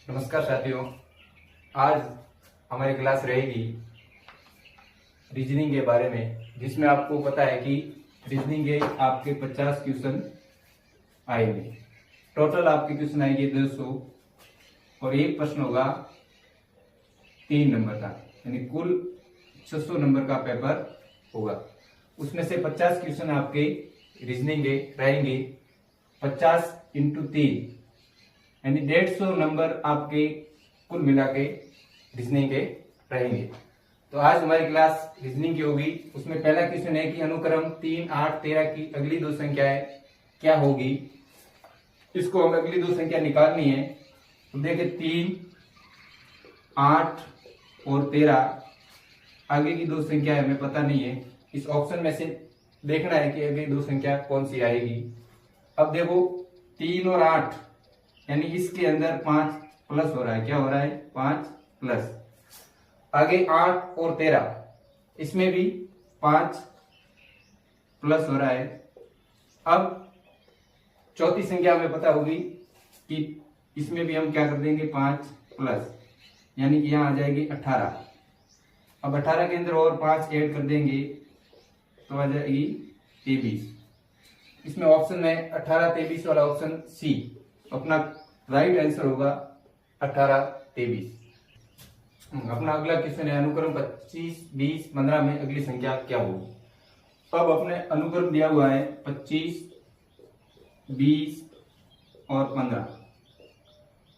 नमस्कार साथियों, आज हमारी क्लास रहेगी रीजनिंग के बारे में, जिसमें आपको पता है कि रीजनिंग के आपके 50 क्वेश्चन आएंगे। टोटल आपके क्वेश्चन आएंगे 200 और एक प्रश्न होगा 3 नंबर का, यानी कुल 600 नंबर का पेपर होगा। उसमें से 50 क्वेश्चन आपके रीजनिंग के रहेंगे। 50 इंटू 3 यानी 150 नंबर आपके कुल मिला के रीजनिंग के रहेंगे। तो आज हमारी क्लास रीजनिंग की होगी। उसमें पहला क्वेश्चन है कि अनुक्रम 3, 8, 13 की अगली दो संख्याएं क्या होगी। इसको हमें अगली दो संख्या निकालनी है। तो देखिए 3, 8 और 13 आगे की दो संख्या हमें पता नहीं है। इस ऑप्शन में से देखना है कि अगली दो संख्या कौन सी आएगी। अब देखो 3 और 8 यानी इसके अंदर 5 प्लस हो रहा है। क्या हो रहा है? 5 प्लस। आगे 8 और 13 इसमें भी 5 प्लस हो रहा है। अब चौथी संख्या हमें पता होगी कि इसमें भी हम क्या कर देंगे? 5 प्लस, यानी कि यहां आ जाएगी 18। अब 18 के अंदर और 5 ऐड कर देंगे तो आ जाएगी 23। इसमें ऑप्शन में 18, 23 वाला ऑप्शन सी अपना राइट आंसर होगा। 18, 23। अपना अगला क्वेश्चन है अनुक्रम 25, 20, 15 में अगली संख्या क्या होगी। अब अपने अनुक्रम दिया हुआ है 25, 20 और 15।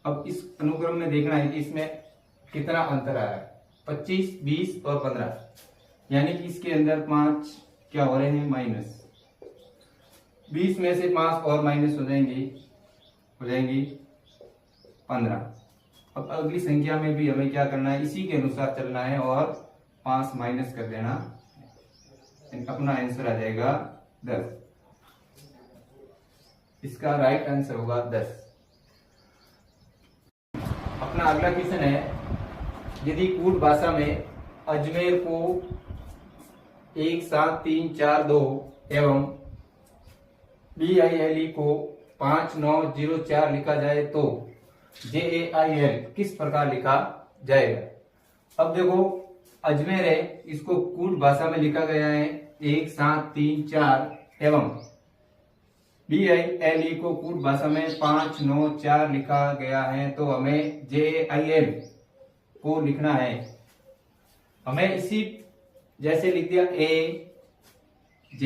अब इस अनुक्रम में देखना है कि इसमें कितना अंतर आ रहा है। 25, 20 और 15 यानी कि इसके अंदर 5 क्या हो रहे हैं? माइनस। 20 में से 5 और माइनस हो जाएंगी 15। अब अगली संख्या में भी हमें क्या करना है? इसी के अनुसार चलना है और 5 माइनस कर देना। अपना आंसर आ जाएगा 10। इसका राइट आंसर होगा 10। अपना अगला क्वेश्चन है, यदि कूट भाषा में अजमेर को 1, 7, 3, 4, 2 एवं BILE को 5, 9, 0, 4 लिखा जाए तो JAIL किस प्रकार लिखा जाएगा। अब देखो अजमेर है, इसको कूट भाषा में लिखा गया है 1, 7, 3, 4 एवं BILE को कूट भाषा में 5, 9, 4 लिखा गया है। तो हमें JAIL को लिखना है। हमें इसी जैसे लिख दिया A, J,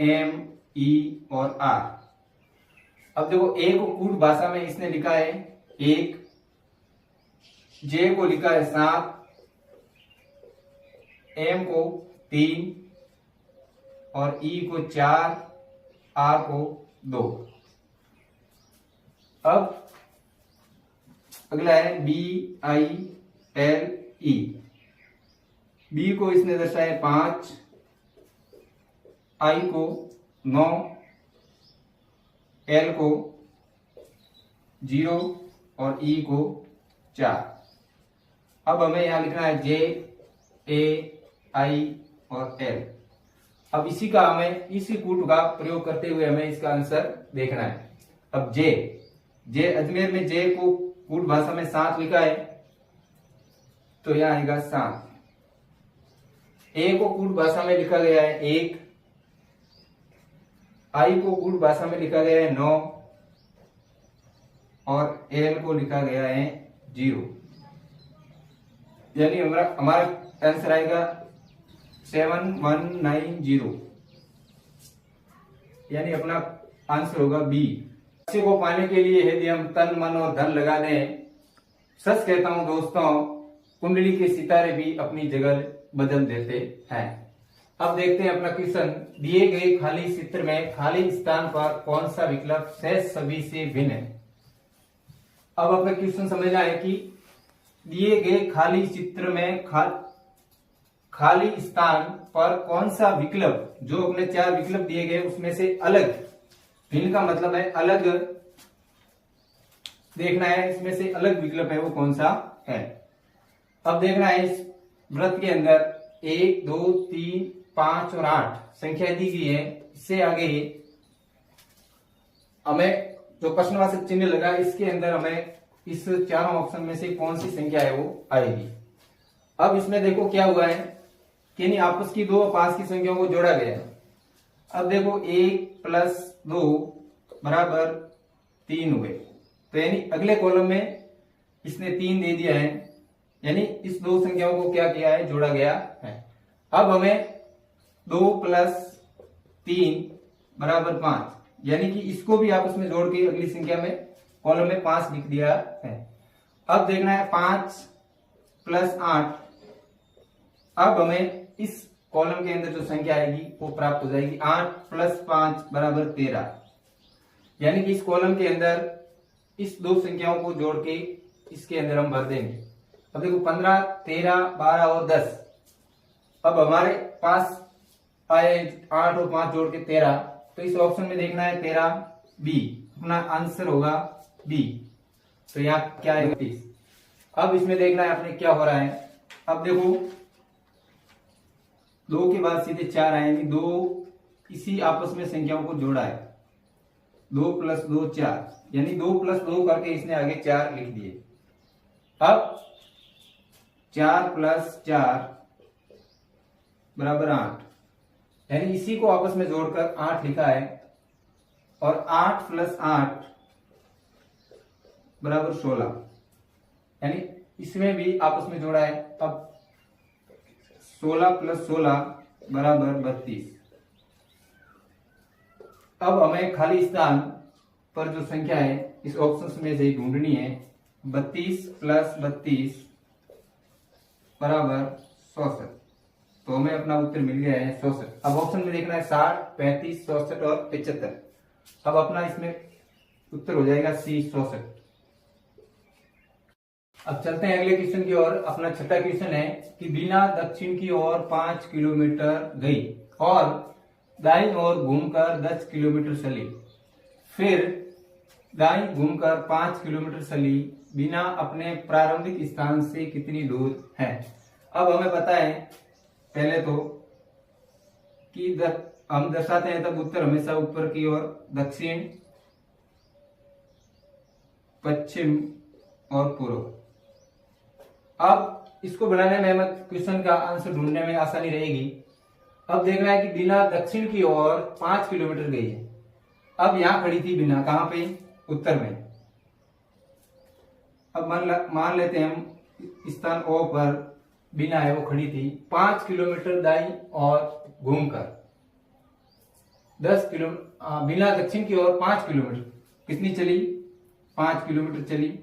M, E और R। अब देखो ए को कूट भाषा में इसने लिखा है 1, जे को लिखा है 7, एम को 3 और ई को 4, आर को 2। अब अगला है BILE। बी को इसने दर्शाया 5, आई को 9, एल को 0 और ई को 4। अब हमें यहां लिखना है J, A, I और L। अब इसी का हमें इसी कूट का प्रयोग करते हुए हमें इसका आंसर देखना है। अब J अजमेर में J को कूट भाषा में 7 लिखा है तो यहां आएगा 7। A को कूट भाषा में लिखा गया है 1, आई को कूट भाषा में लिखा गया है 9 और एल को लिखा गया है 0। यानी हमारा आंसर आएगा 7190। यानी अपना आंसर होगा बी। लक्ष्य को पाने के लिए यदि हम तन, मन और धन लगा दें, सच कहता हूं दोस्तों, कुंडली के सितारे भी अपनी जगह बदल देते हैं। अब देखते हैं अपना क्वेश्चन। दिए गए खाली चित्र में खाली स्थान पर कौन सा विकल्प शेष सभी से भिन्न है। अब अपना क्वेश्चन समझना है कि दिए गए खाली चित्र में खाली स्थान पर कौन सा विकल्प, जो अपने 4 विकल्प दिए गए उसमें से अलग, भिन्न का मतलब है अलग देखना है, इसमें से अलग विकल्प है वो कौन सा है। अब देखना है इस वृत्त के अंदर 1, 2, 3, 5 और 8 संख्या दी गई है। इससे आगे हमें जो प्रश्नवाचक चिन्ह लगा इसके अंदर हमें इस चारों ऑप्शन में से कौन सी संख्या है वो आएगी। अब इसमें देखो क्या हुआ है कि नहीं आपस की दो पास की संख्याओं को जोड़ा गया है। अब देखो 1 + 2 बराबर 3 हुए, तो यानी अगले कॉलम में इसने 3 दे दिया है, यानी इस दो संख्याओं को क्या किया है, जोड़ा गया है। अब हमें 2 + 3 बराबर 5, यानी कि इसको भी आपस में जोड़ के अगली संख्या में कॉलम में 5 लिख दिया है। अब देखना है 5 + 8। अब हमें इस कॉलम के अंदर जो संख्या आएगी वो प्राप्त हो जाएगी। 8 + 5 बराबर 13, यानी कि इस कॉलम के अंदर इस दो संख्याओं को जोड़ के इसके अंदर हम भर देंगे। अब देखो 15, 13, 12 और 10। अब हमारे पास आए 8 और 5 जोड़ के 13, तो इस ऑप्शन में देखना है 13 बी, अपना आंसर होगा बी। तो यहाँ क्या है 30। अब इसमें देखना है अपने क्या हो रहा है। अब देखो 2 के बाद सीधे 4 आएंगे, 2 इसी आपस में संख्याओं को जोड़ा है, 2 + 2 4, यानी 2 + 2 करके इसने आगे 4 लिख दिए। अब 4 + 4 बराबर 8, यानी इसी को आपस में जोड़कर 8 लिखा है, और 8 + 8 बराबर 16, यानी इसमें भी आपस में जोड़ा है। अब 16 + 16 बराबर 32। अब हमें खाली स्थान पर जो संख्या है इस ऑप्शन में से ढूंढनी है। 32 + 32 बराबर 64, तो हमें अपना उत्तर मिल गया है 64। अब ऑप्शन में देखना है 60, 35, 64 और 75। अब अपना इसमें उत्तर हो जाएगा सी 64। अब चलते हैं अगले क्वेश्चन की ओर। अपना छठा क्वेश्चन है कि बीना दक्षिण की ओर 5 किलोमीटर गई और दाईं ओर घूमकर 10 किलोमीटर चली, फिर दाईं घूमकर 5 किलोमीटर चली, बीना अपने प्रारंभिक स्थान से कितनी दूर है। अब हमें पता है पहले तो कि हम दर्शाते हैं तब उत्तर हमेशा ऊपर की ओर, दक्षिण, पश्चिम और पूर्व। अब इसको बनाने में हमें क्वेश्चन का आंसर ढूंढने में आसानी रहेगी। अब देखना है कि बीना दक्षिण की ओर 5 किलोमीटर गई है। अब यहां खड़ी थी बीना, कहां पे, उत्तर में। अब मान लेते हैं हम स्थान ओ पर बीना है वो खड़ी थी। 5 किलोमीटर दाईं और घूमकर 10 किलोमीटर, बीना दक्षिण की ओर 5 किलोमीटर कितनी चली, 5 किलोमीटर चली।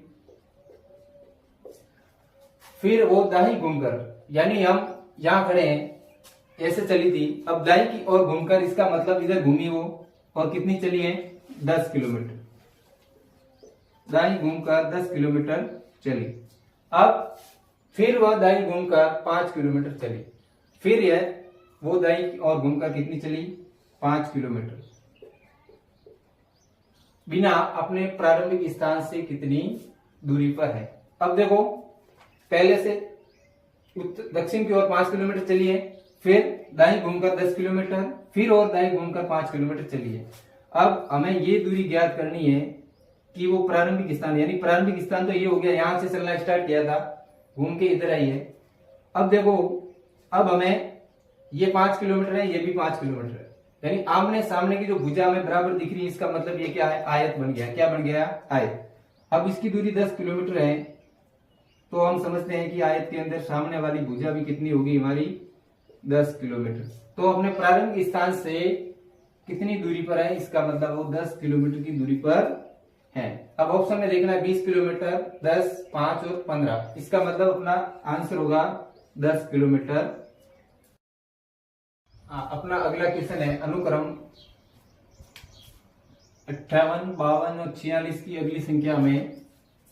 फिर वो दाईं घूमकर, यानी हम यहां खड़े हैं ऐसे चली थी, अब दाईं की ओर घूमकर, इसका मतलब इधर घूमी वो, और कितनी चली है, 10 किलोमीटर। दाईं घूमकर 10 किलोमीटर चली। अब फिर वह दाईं घूमकर 5 किलोमीटर चली, फिर यह वो दाईं की ओर घूमकर कितनी चली, 5 किलोमीटर। बिना अपने प्रारंभिक स्थान से कितनी दूरी पर है। अब देखो पहले से दक्षिण की ओर 5 किलोमीटर चली है, फिर दाईं घूमकर 10 किलोमीटर, फिर और दाईं घूमकर 5 किलोमीटर चली है। अब हमें ये दूरी ज्ञात करनी है कि वो प्रारंभिक स्थान, यानी प्रारंभिक स्थान तो ये हो गया, यहां से चलना स्टार्ट किया था, घूम के इधर आई है। अब देखो अब हमें ये 5 किलोमीटर है, ये भी 5 किलोमीटर है, यानी आमने सामने की जो भुजा हमें बराबर दिख रही है, इसका मतलब ये क्या है, आयत बन गया। क्या बन गया, आयत। अब इसकी दूरी 10 किलोमीटर है, तो हम समझते हैं कि आयत के अंदर सामने वाली भुजा भी कितनी होगी हमारी, 10 किलोमीटर। तो अपने प्रारंभिक स्थान से कितनी दूरी पर है, इसका मतलब वो 10 किलोमीटर की दूरी पर है। अब ऑप्शन में देखना है 20 किलोमीटर, 10, 5 और 15, इसका मतलब अपना आंसर होगा 10 किलोमीटर। अपना अगला क्वेश्चन है अनुक्रम 58, 52 और 46 की अगली संख्या हमें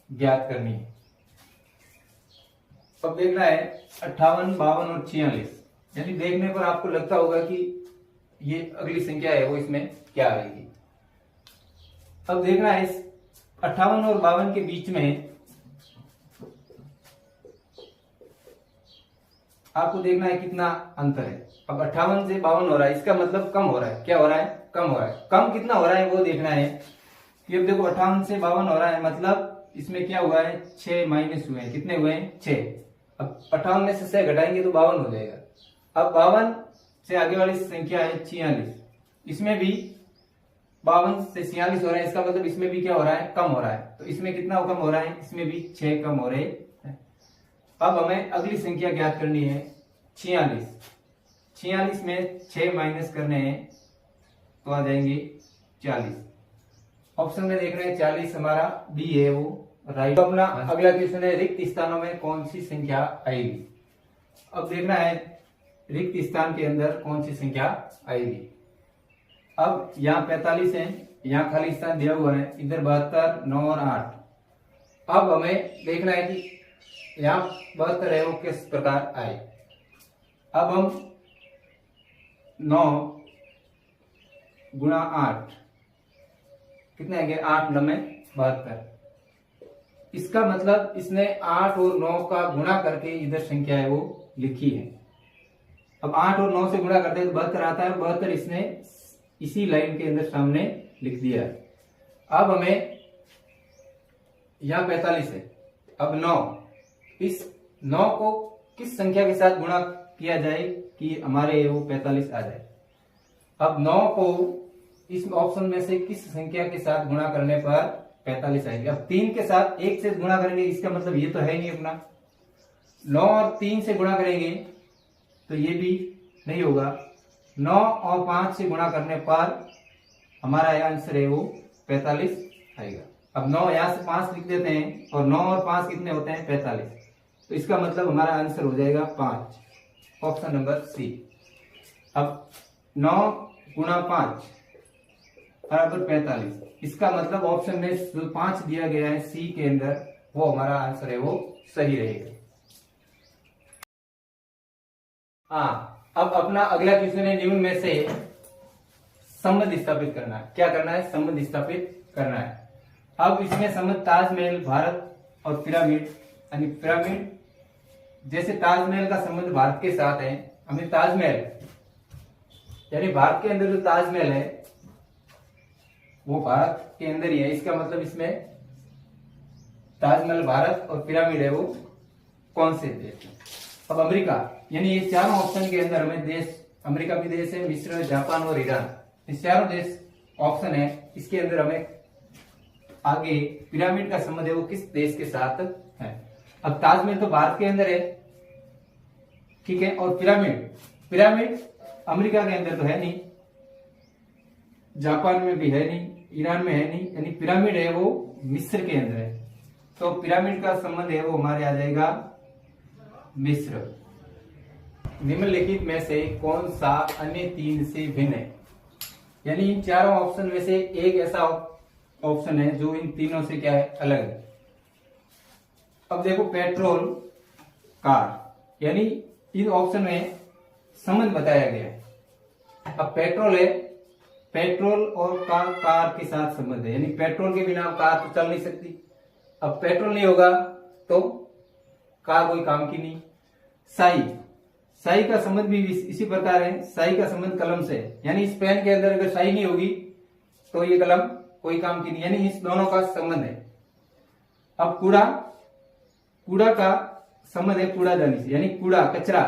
ज्ञात करनी है। अब देखना है 58, 52 और 46, यानी देखने पर आपको लगता होगा कि ये अगली संख्या है वो इसमें क्या आएगी। अब देखना है इस 58 और 52 के बीच में आपको देखना है कितना अंतर है। अब 58 से 52 हो रहा है, इसका मतलब कम हो रहा है। क्या हो रहा है, कम हो रहा है। कम कितना हो रहा है वो देखना है कि अब देखो 58 से 52 हो रहा है, मतलब इसमें क्या हुआ है, 6 माइनस हुए हैं, कितने हुए हैं, 6। अब 58 में से 6 घटाएंगे तो 52 हो जाएगा। अब 52 से आगे वाली संख्या है 46, इसमें भी 52 से 46 हो रहा है, इसका मतलब इसमें भी क्या हो रहा है, कम हो रहा है। तो इसमें कितना कम हो रहा है, इसमें भी 6 कम हो रहे हैं। अब हमें अगली संख्या ज्ञात करनी है 46। 46 में 6 माइनस करने हैं तो आ जाएंगे 40। ऑप्शन में देख रहे हैं 40 हमारा बी है वो राइट। अपना अगला क्वेश्चन है रिक्त स्थानों में कौन सी संख्या आएगी। अब देखना है रिक्त स्थान के अंदर कौन सी संख्या आएगी। अब यहाँ 45 है, यहाँ खाली स्थान दिया हुआ है, इधर 72, 9 और 8। अब हमें देखना है कि यहाँ 72 है वो किस प्रकार आए। अब हम 9 गुणा 8 कितने आएंगे, 8 9 72। इसका मतलब इसने 8 और 9 का गुणा करके इधर संख्या है वो लिखी है। अब 8 और 9 से गुणा करते हैं तो 72 आता है, 72 इसने इसी लाइन के अंदर सामने लिख दिया है। अब हमें यहां 45 है, अब 9, इस 9 को किस संख्या के साथ गुणा किया जाए कि हमारे वो 45 आ जाए। अब 9 को इस ऑप्शन में से किस संख्या के साथ गुणा करने पर 45 आएंगे। अब 3 के साथ 1 से गुणा करेंगे, इसका मतलब ये तो है नहीं अपना। 9 और 3 से गुणा करेंगे तो ये भी नहीं होगा। 9 और 5 से गुणा करने पर हमारा आंसर है वो 45 आएगा। अब 9 यहां से 5 लिख देते हैं और 9 और 5 कितने होते हैं, 45। तो इसका मतलब हमारा आंसर हो जाएगा 5, ऑप्शन नंबर सी। अब 9 गुणा 5 बराबर 45, इसका मतलब ऑप्शन में जो 5 दिया गया है सी के अंदर वो हमारा आंसर है वो सही रहेगा। हाँ, अब अपना अगला क्वेश्चन है निम्न में से संबंध स्थापित करना है। क्या करना है, संबंध स्थापित करना है। अब इसमें संबंध ताजमहल, भारत और पिरामिड, यानी पिरामिड जैसे ताजमहल का संबंध भारत के साथ है, हमें ताजमहल यानी भारत के अंदर जो ताजमहल है वो भारत के अंदर ही है, इसका मतलब इसमें ताजमहल भारत और पिरामिड है वो कौन से देश है। अब अमेरिका, यानी ये चारों ऑप्शन के अंदर हमें देश, अमेरिका भी देश है, मिस्र, जापान और ईरान, इस चारों देश ऑप्शन है। इसके अंदर हमें आगे पिरामिड का संबंध है वो किस देश के साथ है। अब ताजमहल तो भारत के अंदर है, ठीक है, और पिरामिड अमेरिका के अंदर तो है नहीं, जापान में भी है नहीं, ईरान में है नहीं, यानी पिरामिड है वो मिस्र के अंदर है। तो पिरामिड का संबंध है वो हमारे आ जाएगा मिस्र। निम्नलिखित में से कौन सा अन्य 3 से भिन्न है, यानी इन चारों ऑप्शन में से एक ऐसा ऑप्शन है जो इन तीनों से क्या है, अलग है। अब देखो पेट्रोल, कार, यानी इन ऑप्शन में संबंध बताया गया है। अब पेट्रोल है, पेट्रोल और कार के साथ संबंध है, यानी पेट्रोल के बिना कार तो चल नहीं सकती। अब पेट्रोल नहीं होगा तो कार कोई काम की नहीं। स्याही का संबंध भी इसी प्रकार है, स्याही का संबंध कलम से है, यानी इस पेन के अंदर अगर स्याही नहीं होगी तो ये कलम कोई काम की नहीं, यानी इस दोनों का संबंध है। अब कूड़ा का संबंध है कूड़ादानी से, यानी कूड़ा कचरा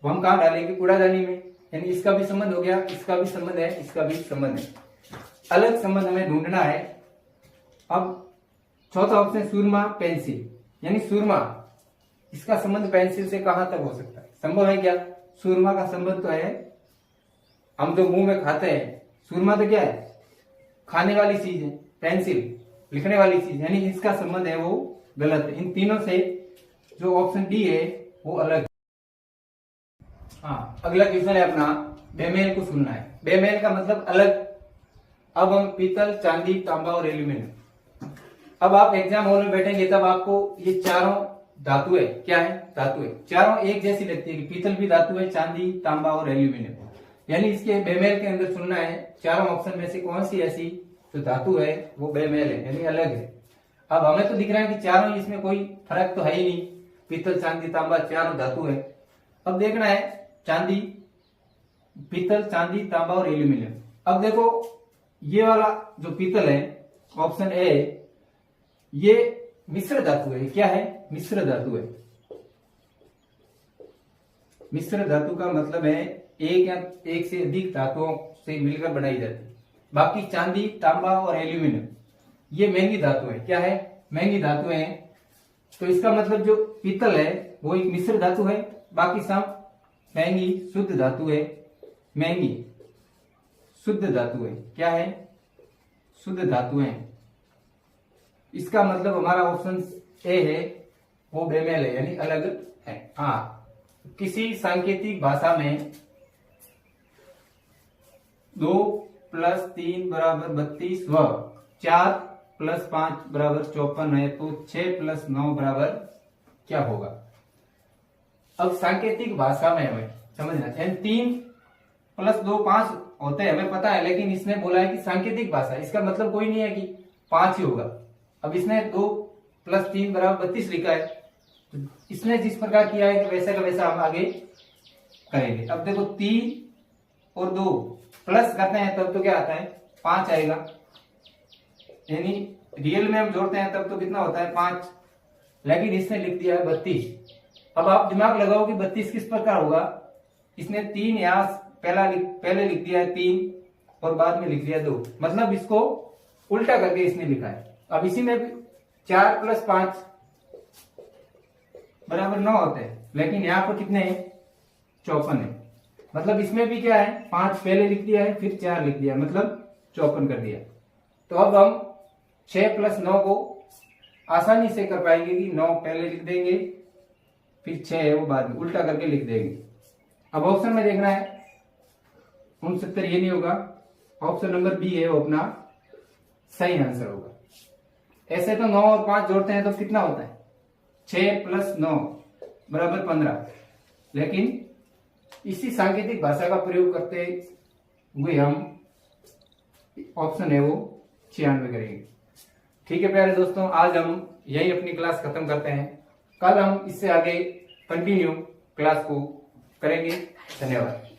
वो हम कहाँ डालेंगे, कूड़ादानी में, यानी इसका भी संबंध हो गया, इसका भी संबंध है, इसका भी संबंध है। अलग संबंध हमें ढूंढना है। अब चौथा ऑप्शन सूरमा पेंसिल, यानी सूरमा, इसका संबंध पेंसिल से कहां तक हो सकता है, संभव है क्या। सूरमा का संबंध तो है हम जो मुंह में खाते हैं, सूरमा तो क्या है, खाने वाली चीज है, पेंसिल लिखने वाली चीज, यानी इसका संबंध है वो गलत है। इन तीनों से जो ऑप्शन डी है वो अलग है। हाँ, अगला क्वेश्चन है अपना बेमेल को सुनना है। बेमेल का मतलब अलग। अब हम पीतल, चांदी, तांबा और एल्यूमिनियम, अब आप एग्जाम हॉल में बैठेंगे तब आपको ये चारों धातु है, क्या है, धातु है, चारों एक जैसी लगती है कि पीतल भी धातु है, चांदी, तांबा और एल्यूमिनियम, यानी इसके बेमेल के अंदर सुनना है चारों ऑप्शन में से कौन सी ऐसी जो धातु है वो बेमेल है, यानी अलग है। अब हमें तो दिख रहा है कि चारों, इसमें कोई फर्क तो है ही नहीं, पीतल, चांदी, तांबा चारों धातु है। अब देखना है चांदी, पीतल, चांदी, तांबा और एल्यूमिनियम। अब देखो ये वाला जो पीतल है ऑप्शन ए, ये मिश्र धातु है। क्या है? मिश्र धातु है। मिश्र धातु का मतलब है एक या एक से अधिक धातुओं से मिलकर बनाई जाती है। बाकी चांदी, तांबा और एल्यूमिनियम ये महंगी धातु है। क्या है? महंगी धातु है। तो इसका मतलब जो पीतल है वो एक मिश्र धातु है, बाकी सब महंगी शुद्ध धातु है। महंगी शुद्ध धातु है। क्या है? शुद्ध धातु है। इसका मतलब हमारा ऑप्शन ए है, वो बेमेल है, यानी अलग है। हाँ, किसी सांकेतिक भाषा में 2 + 3 = 32 व 4 + 5 = 54 है, तो 6 + 9 = क्या होगा? अब सांकेतिक भाषा में हमें समझना चाहिए। 3 + 2 5 होते हैं, हमें पता है, लेकिन इसने बोला है कि सांकेतिक भाषा, इसका मतलब कोई नहीं है कि 5 ही होगा। अब इसने 2 + 3 = 32 लिखा है, तो इसने जिस प्रकार किया है वैसा का वैसा हम आगे करेंगे। अब देखो 3 और 2 प्लस करते हैं तब तो क्या आता है? 5 आएगा, यानी रियल में हम जोड़ते हैं तब तो कितना होता है? 5। लेकिन इसने लिख दिया है 32। अब आप दिमाग लगाओ कि 32 किस प्रकार होगा। इसने 3 यहाँ पहले लिख दिया है 3 और बाद में लिख दिया 2, मतलब इसको उल्टा करके इसने लिखा है। अब इसी में भी 4 + 5 = 9 होते हैं, लेकिन यहाँ पर कितने हैं? 54 है। मतलब इसमें भी क्या है? 5 पहले लिख दिया है, फिर 4 लिख दिया, मतलब 54 कर दिया। तो अब हम 6 + 9 को आसानी से कर पाएंगे कि 9 पहले लिख देंगे, फिर 6 है वो बाद में उल्टा करके लिख देंगे। अब ऑप्शन में देखना है 69, ये नहीं होगा। ऑप्शन नंबर बी है वो अपना सही आंसर होगा। ऐसे तो 9 और 5 जोड़ते हैं तो कितना होता है? 6 + 9 = 15। लेकिन इसी सांकेतिक भाषा का प्रयोग करते हुए हम ऑप्शन है वो 96 करेंगे। ठीक है प्यारे दोस्तों, आज हम यही अपनी क्लास खत्म करते हैं। कल हम इससे आगे कंटिन्यू क्लास को करेंगे। धन्यवाद।